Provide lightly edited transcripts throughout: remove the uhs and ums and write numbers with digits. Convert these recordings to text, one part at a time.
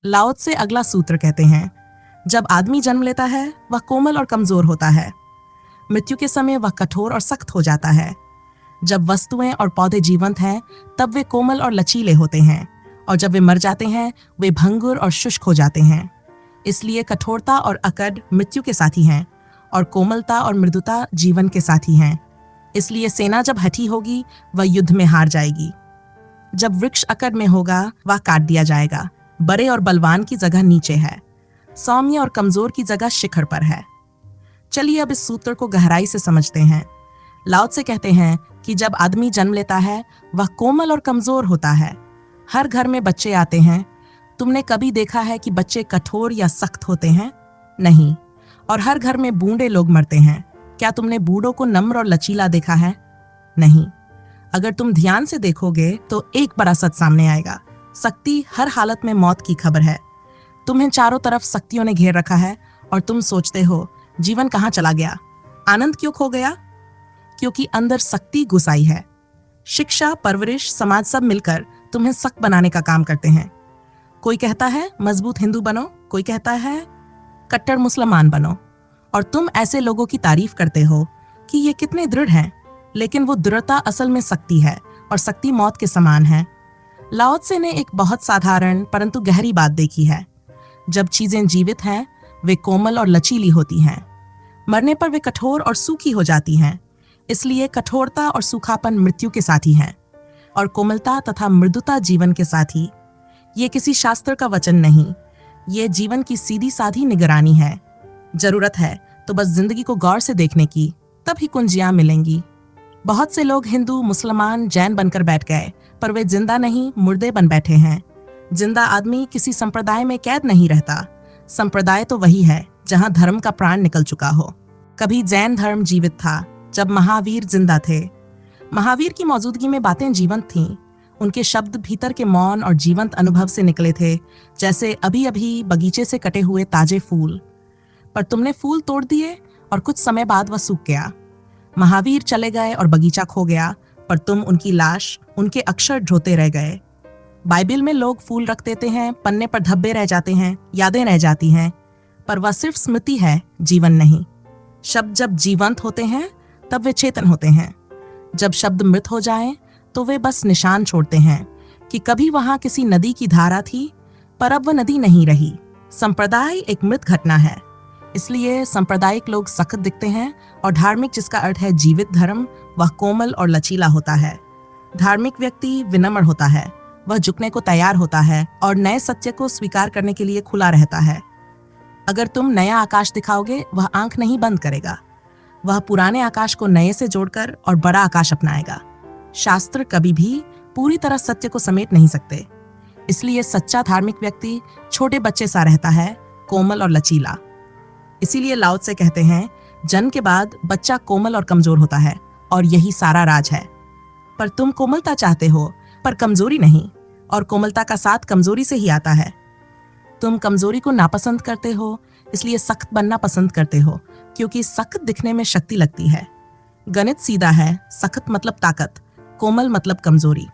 लाओ त्से अगला सूत्र कहते हैं, जब आदमी जन्म लेता है वह कोमल और कमजोर होता है। मृत्यु के समय वह कठोर और सख्त हो जाता है। जब वस्तुएं और पौधे जीवंत हैं तब वे कोमल और लचीले होते हैं, और जब वे मर जाते हैं वे भंगुर और शुष्क हो जाते हैं। इसलिए कठोरता और अकड़ मृत्यु के साथी हैं, और कोमलता और मृदुता जीवन के साथी हैं। इसलिए सेना जब हठी होगी वह युद्ध में हार जाएगी। जब वृक्ष अकड़ में होगा वह काट दिया जाएगा। बड़े और बलवान की जगह नीचे है, सौम्य और कमजोर की जगह शिखर पर है। चलिए अब इस सूत्र को गहराई से समझते हैं। लाओ त्से कहते हैं कि जब आदमी जन्म लेता है वह कोमल और कमजोर होता है। हर घर में बच्चे आते हैं। तुमने कभी देखा है कि बच्चे कठोर या सख्त होते हैं? नहीं। और हर घर में बूढ़े लोग मरते हैं। क्या तुमने बूढ़ों को नम्र और लचीला देखा है? नहीं। अगर तुम ध्यान से देखोगे तो एक बड़ा सच सामने आएगा। सख्ती हर हालत में मौत की खबर है। तुम्हें चारों तरफ सख्तियों ने घेर रखा है और तुम सोचते हो जीवन कहाँ चला गया, आनंद क्यों खो गया? क्योंकि अंदर सख्ती घुसाई है। शिक्षा, परवरिश, समाज सब मिलकर तुम्हें सख्त बनाने का काम करते हैं। कोई कहता है मजबूत हिंदू बनो, कोई कहता है कट्टर मुसलमान बनो, और तुम ऐसे लोगों की तारीफ करते हो कि ये कितने दृढ़ हैं। लेकिन वो दृढ़ता असल में सख्ती है, और सख्ती मौत के समान है। लाओ त्से ने एक बहुत साधारण परंतु गहरी बात देखी है। जब चीजें जीवित हैं वे कोमल और लचीली होती हैं। मरने पर वे कठोर और सूखी हो जाती हैं। इसलिए कठोरता और सूखापन मृत्यु के साथी हैं, और कोमलता तथा मृदुता जीवन के साथी। ये किसी शास्त्र का वचन नहीं, ये जीवन की सीधी साधी निगरानी है। जरूरत है तो बस जिंदगी को गौर से देखने की, तभी कुंजियां मिलेंगी। बहुत से लोग हिंदू, मुसलमान, जैन बनकर बैठ गए, पर वे जिंदा नहीं, मुर्दे बन बैठे हैं। जिंदा आदमी किसी संप्रदाय में कैद नहीं रहता। संप्रदाय तो वही है जहां धर्म का प्राण निकल चुका हो। कभी जैन धर्म जीवित था जब महावीर जिंदा थे। महावीर की मौजूदगी में बातें जीवंत थीं। उनके शब्द भीतर के मौन और जीवंत अनुभव से निकले थे, जैसे अभी अभी बगीचे से कटे हुए ताजे फूल। पर तुमने फूल तोड़ दिए और कुछ समय बाद वह सूख गया। महावीर चले गए और बगीचा खो गया, पर तुम उनकी लाश, उनके अक्षर ढोते रह गए। बाइबिल में लोग फूल रख देते हैं, पन्ने पर धब्बे रह जाते हैं, यादें रह जाती हैं, पर वह सिर्फ स्मृति है, जीवन नहीं। शब्द जब जीवंत होते हैं तब वे चेतन होते हैं। जब शब्द मृत हो जाएं तो वे बस निशान छोड़ते हैं कि कभी वहां किसी नदी की धारा थी, पर अब वह नदी नहीं रही। संप्रदाय एक मृत घटना है। इसलिए सांप्रदायिक लोग सख्त दिखते हैं, और धार्मिक, जिसका अर्थ है जीवित धर्म, वह कोमल और लचीला होता है। धार्मिक व्यक्ति विनम्र होता है, वह झुकने को तैयार होता है और नए सत्य को स्वीकार करने के लिए खुला रहता है। अगर तुम नया आकाश दिखाओगे वह आंख नहीं बंद करेगा। वह पुराने आकाश को नए से जोड़कर और बड़ा आकाश अपनाएगा। शास्त्र कभी भी पूरी तरह सत्य को समेट नहीं सकते। इसलिए सच्चा धार्मिक व्यक्ति छोटे बच्चे सा रहता है, कोमल और लचीला। इसीलिए लाओ त्से कहते हैं, जन्म के बाद बच्चा कोमल और कमजोर होता है, और यही सारा राज है। पर तुम कोमलता चाहते हो, पर कमजोरी नहीं, और कोमलता का साथ कमजोरी से ही आता है। तुम कमजोरी को नापसंद करते हो, इसलिए सख्त बनना पसंद करते हो, क्योंकि सख्त दिखने में शक्ति लगती है। गणित सीधा है, सख्त मतलब ताकत, कोमल मतलब कमजोरी।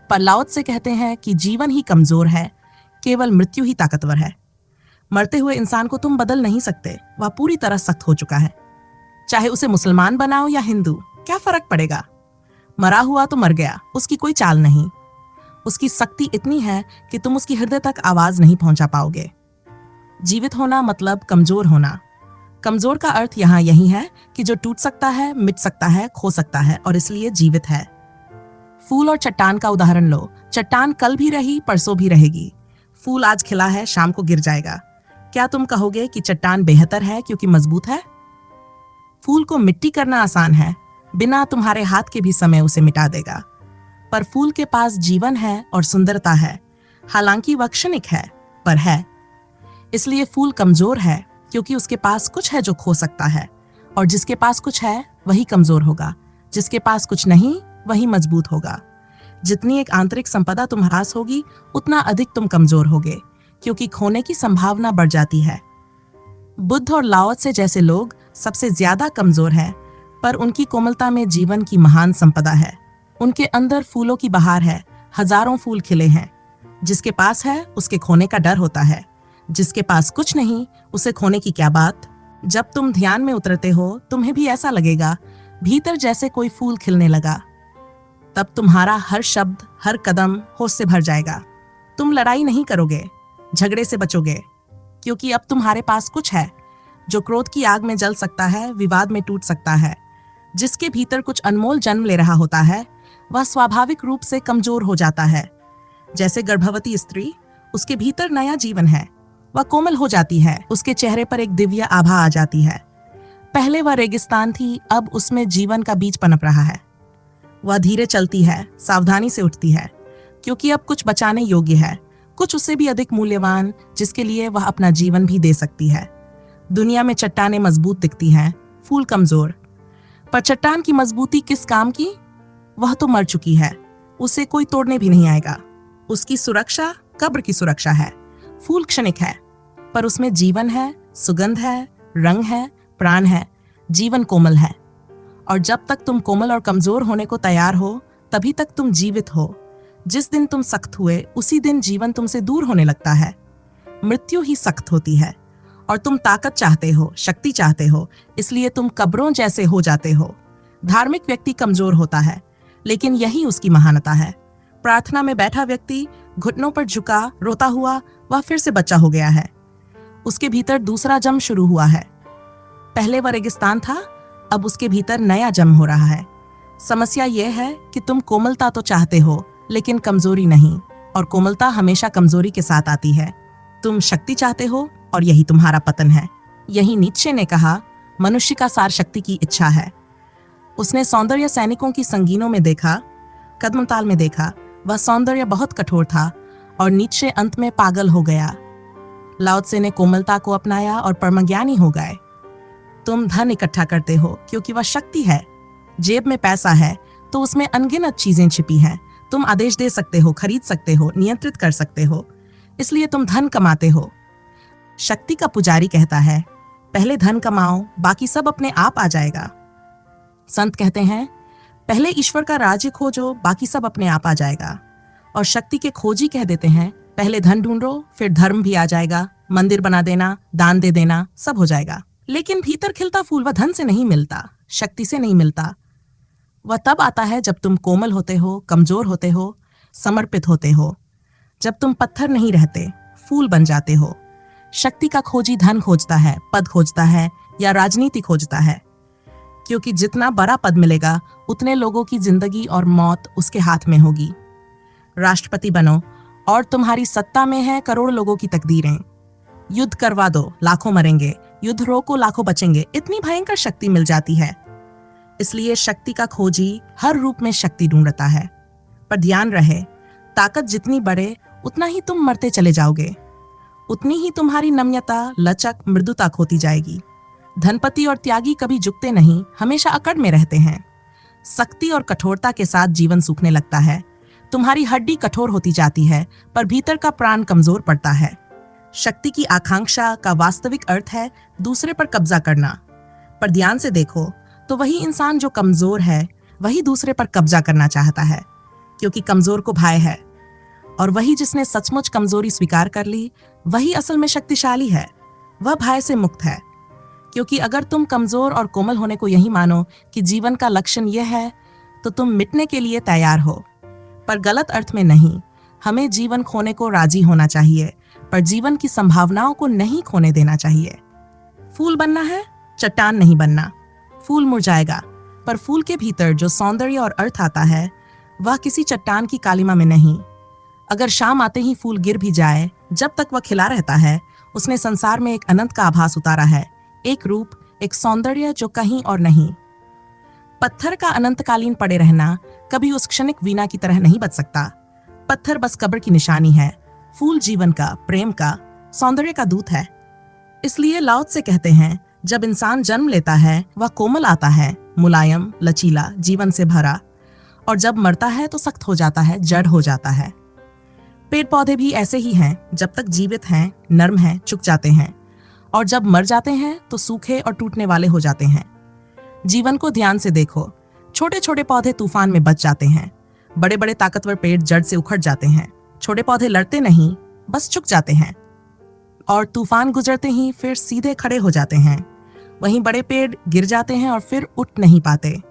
पर लाओ त्से कहते हैं कि जीवन ही कमजोर है, केवल मृत्यु ही ताकतवर है। मरते हुए इंसान को तुम बदल नहीं सकते, वह पूरी तरह सख्त हो चुका है। चाहे उसे मुसलमान बनाओ या हिंदू, क्या फर्क पड़ेगा? मरा हुआ तो मर गया, उसकी कोई चाल नहीं। उसकी शक्ति इतनी है कि तुम उसकी हृदय तक आवाज नहीं पहुंचा पाओगे। जीवित होना मतलब कमजोर होना। कमजोर का अर्थ यहाँ यही है कि जो टूट सकता है, मिट सकता है, खो सकता है, और इसलिए जीवित है। फूल और चट्टान का उदाहरण लो। चट्टान कल भी रही, परसों भी रहेगी। फूल आज खिला है, शाम को गिर जाएगा। क्या तुम कहोगे कि चट्टान बेहतर है क्योंकि मजबूत है? फूल को मिट्टी करना आसान है, बिना तुम्हारे हाथ के भी समय उसे मिटा देगा। पर फूल के पास जीवन है और सुंदरता है, हालांकि वह क्षणिक है, पर है। इसलिए फूल कमजोर है क्योंकि उसके पास कुछ है जो खो सकता है, और जिसके पास कुछ है वही कमजोर होगा, जिसके पास कुछ नहीं वही मजबूत होगा। जितनी एक आंतरिक संपदा तुम हरास होगी, उतना अधिक तुम कमजोर होगे, क्योंकि खोने की संभावना बढ़ जाती है। बुद्ध और लाओ त्से जैसे लोग सबसे ज्यादा कमजोर हैं, पर उनकी कोमलता में जीवन की महान संपदा है। उनके अंदर फूलों की बहार है, हजारों फूल खिले हैं। जिसके पास है उसके खोने का डर होता है, जिसके पास कुछ नहीं उसे खोने की क्या बात। जब तुम ध्यान में उतरते हो तुम्हें भी ऐसा लगेगा भीतर जैसे कोई फूल खिलने लगा। तब तुम्हारा हर शब्द, हर कदम होश से भर जाएगा। तुम लड़ाई नहीं करोगे, झगड़े से बचोगे, क्योंकि अब तुम्हारे पास कुछ है जो क्रोध की आग में जल सकता है, विवाद में टूट सकता है। जिसके भीतर कुछ अनमोल जन्म ले रहा होता है वह स्वाभाविक रूप से कमजोर हो जाता है। जैसे गर्भवती स्त्री, उसके भीतर नया जीवन है, वह कोमल हो जाती है, उसके चेहरे पर एक दिव्य आभा आ जाती है। पहले वह रेगिस्तान थी, अब उसमें जीवन का बीज पनप रहा है। वह धीरे चलती है, सावधानी से उठती है, क्योंकि अब कुछ बचाने योग्य है, कुछ उससे भी अधिक मूल्यवान, जिसके लिए वह अपना जीवन भी दे सकती है। दुनिया में चट्टानें मजबूत दिखती हैं, फूल कमजोर, पर चट्टान की मजबूती किस काम की? वह तो मर चुकी है, उसे कोई तोड़ने भी नहीं आएगा। उसकी सुरक्षा कब्र की सुरक्षा है। फूल क्षणिक है, पर उसमें जीवन है, सुगंध है, रंग है, प्राण है, जीवन कोमल है। और जब तक तुम कोमल और कमजोर होने को तैयार हो तभी तक तुम जीवित हो। जिस दिन तुम सख्त हुए उसी दिन जीवन तुमसे दूर होने लगता है। मृत्यु ही सख्त होती है और तुम ताकत चाहते हो, शक्ति चाहते हो, इसलिए तुम कब्रों जैसे हो जाते हो। धार्मिक व्यक्ति कमजोर होता है, लेकिन यही उसकी महानता है। प्रार्थना में बैठा व्यक्ति घुटनों पर झुका रोता हुआ वह फिर से बच्चा हो गया है। उसके भीतर दूसरा जन्म शुरू हुआ है। पहले वह रेगिस्तान था, अब उसके भीतर नया जन्म हो रहा है। समस्या यह है कि तुम कोमलता तो चाहते हो लेकिन कमजोरी नहीं, और कोमलता हमेशा कमजोरी के साथ आती है। तुम शक्ति चाहते हो और यही तुम्हारा पतन है। यही नीत्शे ने कहा, मनुष्य का सार शक्ति की इच्छा है। उसने सौंदर्य सैनिकों की संगीनों में देखा, कदमताल में देखा, वह सौंदर्य बहुत कठोर था और नीत्शे अंत में पागल हो गया। लाओ त्से ने कोमलता को अपनाया और परमज्ञानी हो गए। तुम धन इकट्ठा करते हो क्योंकि वह शक्ति है। जेब में पैसा है तो उसमें अनगिनत चीजें छिपी हैं। तुम आदेश दे सकते हो, खरीद सकते हो, नियंत्रित कर सकते हो, इसलिए तुम धन कमाते हो। शक्ति का पुजारी कहता है, पहले धन कमाओ, बाकी सब अपने आप आ जाएगा। संत कहते हैं, पहले ईश्वर का राज्य खोजो, बाकी सब अपने आप आ जाएगा। और शक्ति के खोजी कह देते हैं, पहले धन ढूंढो, फिर धर्म भी आ जाएगा, मंदिर बना देना, दान दे देना, सब हो जाएगा। लेकिन भीतर खिलता फूल वह धन से नहीं मिलता, शक्ति से नहीं मिलता। वह तब आता है जब तुम कोमल होते हो, कमजोर होते हो, समर्पित होते हो, जब तुम पत्थर नहीं रहते, फूल बन जाते हो। शक्ति का खोजी धन खोजता है, पद खोजता है या राजनीति खोजता है, क्योंकि जितना बड़ा पद मिलेगा उतने लोगों की जिंदगी और मौत उसके हाथ में होगी। राष्ट्रपति बनो और तुम्हारी सत्ता में है करोड़ लोगों की तकदीरें। युद्ध करवा दो, लाखों मरेंगे, युद्ध रोको, लाखों बचेंगे, इतनी भयंकर शक्ति मिल जाती है। इसलिए शक्ति का खोजी हर रूप में शक्ति ढूंढता है। पर ध्यान रहे, ताकत जितनी बढ़े उतना ही तुम मरते चले जाओगे, उतनी ही तुम्हारी नम्यता, लचक, मृदुता खोती जाएगी। धनपति और त्यागी कभी झुकते नहीं, हमेशा अकड़ में रहते हैं। सख्ती और कठोरता के साथ जीवन सूखने लगता है। तुम्हारी हड्डी कठोर होती जाती है, पर भीतर का प्राण कमजोर पड़ता है। शक्ति की आकांक्षा का वास्तविक अर्थ है दूसरे पर कब्जा करना। पर ध्यान से देखो तो वही इंसान जो कमजोर है वही दूसरे पर कब्जा करना चाहता है, क्योंकि कमजोर को भय है। और वही जिसने सचमुच कमजोरी स्वीकार कर ली वही असल में शक्तिशाली है। वह भय से मुक्त है। क्योंकि अगर तुम कमजोर और कोमल होने को यही मानो कि जीवन का लक्षण यह है, तो तुम मिटने के लिए तैयार हो, पर गलत अर्थ में नहीं। हमें जीवन खोने को राजी होना चाहिए, पर जीवन की संभावनाओं को नहीं खोने देना चाहिए। फूल बनना है, चट्टान नहीं बनना। फूल मुरझाएगा, पर फूल के भीतर जो सौंदर्य और अर्थ आता है वह किसी चट्टान की कालिमा में नहीं। अगर शाम आते ही फूल गिर भी जाए, जब तक वह खिला रहता है उसने संसार में एक अनंत का आभास उतारा है, एक रूप, एक सौंदर्य जो कहीं और नहीं। पत्थर का अनंतकालीन पड़े रहना कभी उस क्षणिक वीणा की तरह नहीं बच सकता। पत्थर बस कब्र की निशानी है, फूल जीवन का, प्रेम का, सौंदर्य का दूत है। इसलिए लाओ त्से कहते हैं, जब इंसान जन्म लेता है वह कोमल आता है, मुलायम, लचीला, जीवन से भरा, और जब मरता है तो सख्त हो जाता है, जड़ हो जाता है। पेड़ पौधे भी ऐसे ही हैं, जब तक जीवित हैं, नर्म हैं, झुक जाते हैं, और जब मर जाते हैं तो सूखे और टूटने वाले हो जाते हैं। जीवन को ध्यान से देखो, छोटे छोटे पौधे तूफान में बच जाते हैं, बड़े बड़े ताकतवर पेड़ जड़ से उखड़ जाते हैं। छोटे पौधे लड़ते नहीं, बस झुक जाते हैं, और तूफान गुजरते ही फिर सीधे खड़े हो जाते हैं। वहीं बड़े पेड़ गिर जाते हैं और फिर उठ नहीं पाते।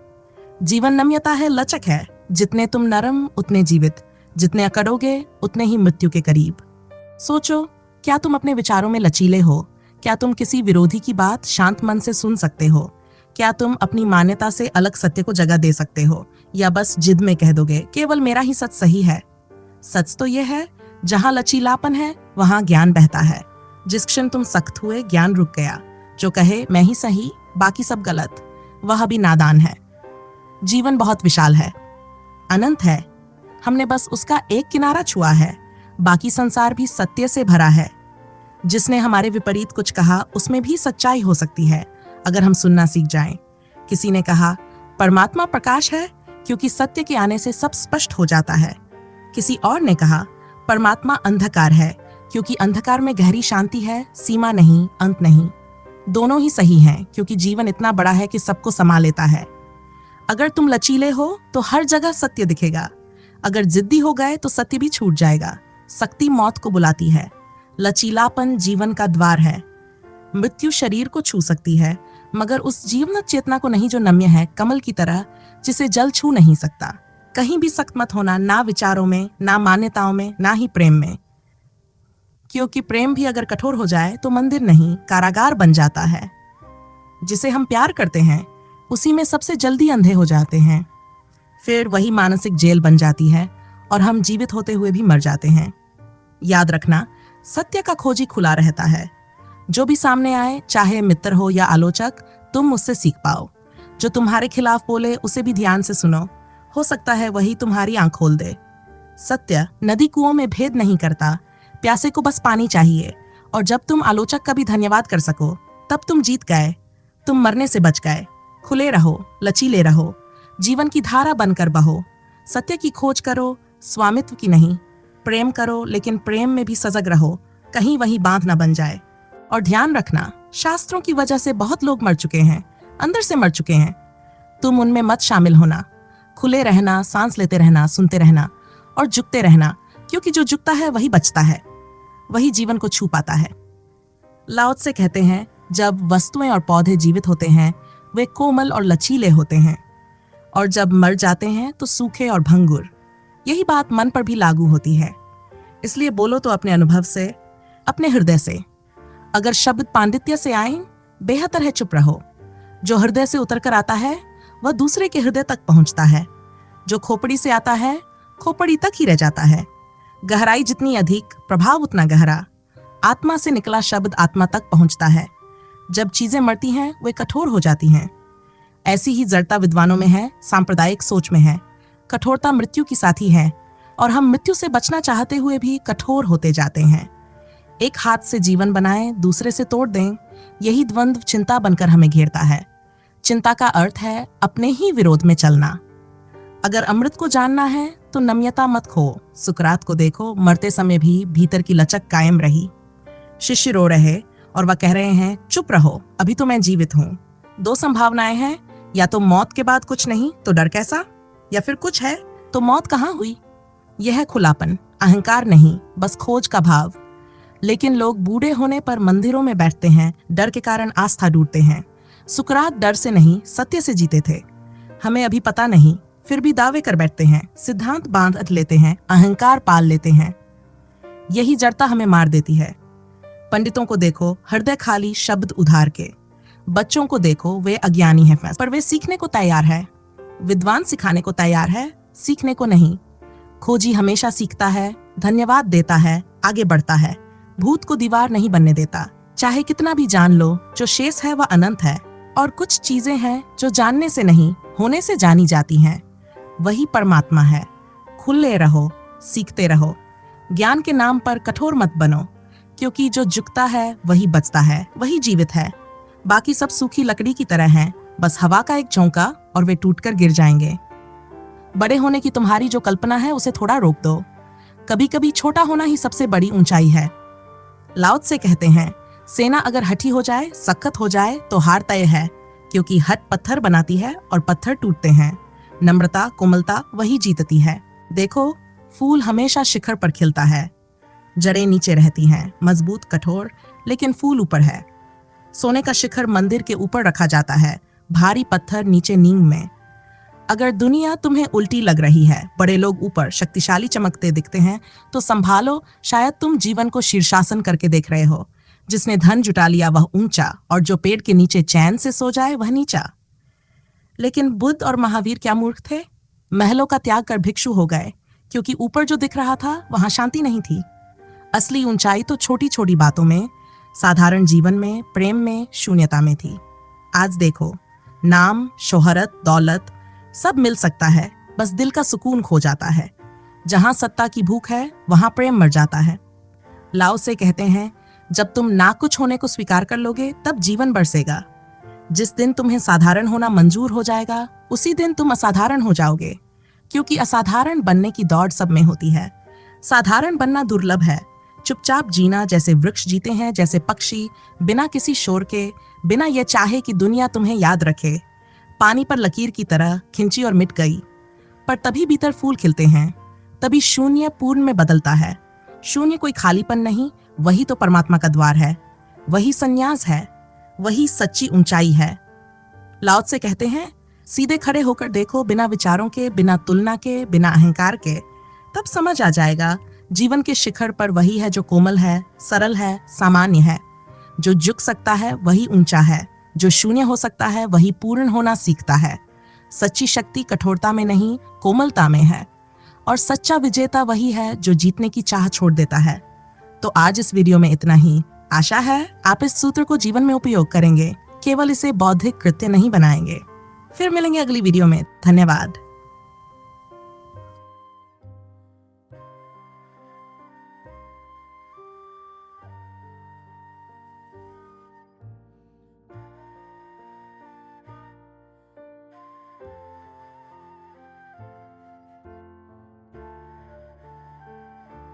जीवन नम्यता है, लचक है। जितने तुम नरम उतने जीवित, जितने अकड़ोगे उतने ही मृत्यु के करीब। सोचो, क्या तुम अपने विचारों में लचीले हो? क्या तुम किसी विरोधी की बात शांत मन से सुन सकते हो? क्या तुम अपनी मान्यता से अलग सत्य को जगह दे सकते हो, या बस जिद में कह दोगे केवल मेरा ही सच सही है? सच तो यह है, जहां लचीलापन है वहां ज्ञान बहता है। जिस क्षण तुम सख्त हुए, ज्ञान रुक गया। जो कहे मैं ही सही, बाकी सब गलत, वह भी नादान है। जीवन बहुत विशाल है, अनंत है। हमने बस उसका एक किनारा छुआ है। बाकी संसार भी सत्य से भरा है। जिसने हमारे विपरीत कुछ कहा, उसमें भी सच्चाई हो सकती है, अगर हम सुनना सीख जाएं। किसी ने कहा परमात्मा प्रकाश है, क्योंकि सत्य के आने से सब स्पष्ट हो जाता है। किसी और ने कहा परमात्मा अंधकार है, क्योंकि अंधकार में गहरी शांति है, सीमा नहीं, अंत नहीं। दोनों ही सही हैं, क्योंकि जीवन इतना बड़ा है कि सबको समा लेता है। अगर तुम लचीले हो तो हर जगह सत्य दिखेगा। अगर जिद्दी हो गए तो सत्य भी छूट जाएगा। सख्ती मौत को बुलाती है, लचीलापन जीवन का द्वार है। मृत्यु शरीर को छू सकती है, मगर उस जीवन चेतना को नहीं जो नम्य है, कमल की तरह, जिसे जल छू नहीं सकता। कहीं भी सख्त मत होना, ना विचारों में, ना मान्यताओं में, ना ही प्रेम में। क्योंकि प्रेम भी अगर कठोर हो जाए तो मंदिर नहीं, कारागार बन जाता है। जिसे हम प्यार करते हैं उसी में सबसे जल्दी अंधे हो जाते हैं। फिर वही मानसिक जेल बन जाती है और हम जीवित होते हुए भी मर जाते हैं। याद रखना, सत्य का खोजी खुला रहता है। जो भी सामने आए, चाहे मित्र हो या आलोचक, तुम उससे सीख पाओ। जो तुम्हारे खिलाफ बोले उसे भी ध्यान से सुनो, हो सकता है वही तुम्हारी आंख खोल दे। सत्य नदी कुओं में भेद नहीं करता, प्यासे को बस पानी चाहिए। और जब तुम आलोचक का भी धन्यवाद कर सको, तब तुम जीत गए, तुम मरने से बच गए। खुले रहो, लचीले रहो, जीवन की धारा बनकर बहो। सत्य की खोज करो, स्वामित्व की नहीं। प्रेम करो, लेकिन प्रेम में भी सजग रहो, कहीं वही बांध ना बन जाए। और ध्यान रखना, शास्त्रों की वजह से बहुत लोग मर चुके हैं, अंदर से मर चुके हैं। तुम उनमें मत शामिल होना। खुले रहना, सांस लेते रहना, सुनते रहना और झुकते रहना, क्योंकि जो झुकता है वही बचता है, वही जीवन को छू पाता है। लाओ त्से कहते हैं, जब वस्तुएं और पौधे जीवित होते हैं वे कोमल और लचीले होते हैं, और जब मर जाते हैं तो सूखे और भंगुर। यही बात मन पर भी लागू होती है। इसलिए बोलो तो अपने अनुभव से, अपने हृदय से। अगर शब्द पांडित्य से आए, बेहतर है चुप रहो। जो हृदय से उतर कर आता है वह दूसरे के हृदय तक पहुंचता है। जो खोपड़ी से आता है खोपड़ी तक ही रह जाता है। गहराई जितनी अधिक, प्रभाव उतना गहरा। आत्मा से निकला शब्द आत्मा तक पहुंचता है। जब चीजें मरती हैं वे कठोर हो जाती हैं। ऐसी ही जड़ता विद्वानों में है, सांप्रदायिक सोच में है। कठोरता मृत्यु की साथी है, और हम मृत्यु से बचना चाहते हुए भी कठोर होते जाते हैं। एक हाथ से जीवन बनाएं, दूसरे से तोड़ दें, यही द्वंद्व चिंता बनकर हमें घेरता है। चिंता का अर्थ है अपने ही विरोध में चलना। अगर अमृत को जानना है तो नम्यता मत खो। सुकरात को देखो, मरते समय भी भीतर की लचक कायम रही। शिष्य रो रहे और वह कह रहे हैं, चुप रहो, अभी तो मैं जीवित हूं। दो संभावनाएं हैं, या तो मौत के बाद कुछ नहीं तो डर कैसा, या फिर कुछ है तो मौत कहां हुई। यह है खुलापन, अहंकार नहीं, बस खोज का भाव। लेकिन लोग बूढ़े होने पर मंदिरों में बैठते हैं, डर के कारण आस्था डूबते हैं। सुकरात डर से नहीं, सत्य से जीते थे। हमें अभी पता नहीं, फिर भी दावे कर बैठते हैं, सिद्धांत बांध लेते हैं, अहंकार पाल लेते हैं। यही जड़ता हमें मार देती है। पंडितों को देखो, हृदय खाली, शब्द उधार के। बच्चों को देखो, वे अज्ञानी हैं, पर वे सीखने को तैयार है। विद्वान सिखाने को तैयार है, सीखने को नहीं। खोजी हमेशा सीखता है, धन्यवाद देता है, आगे बढ़ता है। भूत को दीवार नहीं बनने देता। चाहे कितना भी जान लो, जो शेष है वह अनंत है। और कुछ चीजें हैं जो जानने से नहीं, होने से जानी जाती हैं। वही परमात्मा है। खुले रहो, सीखते रहो। ज्ञान के नाम पर कठोर मत बनो, क्योंकि जो झुकता है वही बचता है, वही जीवित है। बाकी सब सूखी लकड़ी की तरह हैं, बस हवा का एक झोंका और वे टूटकर गिर जाएंगे। बड़े होने की तुम्हारी जो कल्पना है उसे थोड़ा रोक दो। कभी कभी छोटा होना ही सबसे बड़ी ऊंचाई है। लाओ त्से कहते हैं, सेना अगर हठी हो जाए, सख्त हो जाए तो हार तय है, क्योंकि हट पत्थर बनाती है और पत्थर टूटते हैं। नम्रता, कोमलता वही जीतती है। देखो, फूल हमेशा शिखर पर खिलता है। जड़ें नीचे रहती हैं, मजबूत कठोर, लेकिन फूल ऊपर है। सोने का शिखर मंदिर के ऊपर रखा जाता है, भारी पत्थर नीचे नींव में। अगर दुनिया तुम्हें उल्टी लग रही है, बड़े लोग ऊपर शक्तिशाली चमकते दिखते हैं, तो संभालो, शायद तुम जीवन को शीर्षासन करके देख रहे हो। जिसने धन जुटा लिया वह ऊंचा, और जो पेड़ के नीचे चैन से सो जाए वह नीचा। लेकिन बुद्ध और महावीर क्या मूर्ख थे? महलों का त्याग कर भिक्षु हो गए, क्योंकि ऊपर जो दिख रहा था वहां शांति नहीं थी। असली ऊंचाई तो छोटी छोटी बातों में, साधारण जीवन में, प्रेम में, शून्यता में थी। आज देखो, नाम, शोहरत, दौलत सब मिल सकता है, बस दिल का सुकून खो जाता है। जहां सत्ता की भूख है वहां प्रेम मर जाता है। लाओ से कहते हैं, जब तुम ना कुछ होने को स्वीकार कर लोगे तब जीवन बरसेगा। जिस दिन तुम्हें साधारण होना मंजूर हो जाएगा, उसी दिन तुम असाधारण हो जाओगे, क्योंकि असाधारण बनने की दौड़ सब में होती है। साधारण बनना दुर्लभ है। चुपचाप जीना, जैसे वृक्ष जीते हैं, जैसे पक्षी, बिना किसी शोर के, बिना ये चाहे कि दुनिया तुम्हें याद रखे। पानी पर लकीर की तरह खिंची और मिट गई, पर तभी भीतर फूल खिलते हैं। तभी शून्य पूर्ण में बदलता है। शून्य कोई खालीपन नहीं, वही तो परमात्मा का द्वार है, वही संन्यास है, वही सच्ची ऊंचाई है। लाओ से कहते हैं, सीधे खड़े होकर देखो, बिना विचारों के, बिना तुलना के, बिना अहंकार के। तब समझ आ जाएगा, जीवन के शिखर पर वही है जो कोमल है, सरल है, सामान्य है। जो झुक सकता है वही ऊंचा है, जो शून्य हो सकता है वही पूर्ण होना सीखता है। सच्ची शक्ति कठोरता में नहीं, कोमलता में है। और सच्चा विजेता वही है जो जीतने की चाह छोड़ देता है। तो आज इस वीडियो में इतना ही। आशा है आप इस सूत्र को जीवन में उपयोग करेंगे, केवल इसे बौद्धिक कृत्य नहीं बनाएंगे। फिर मिलेंगे अगली वीडियो में। धन्यवाद।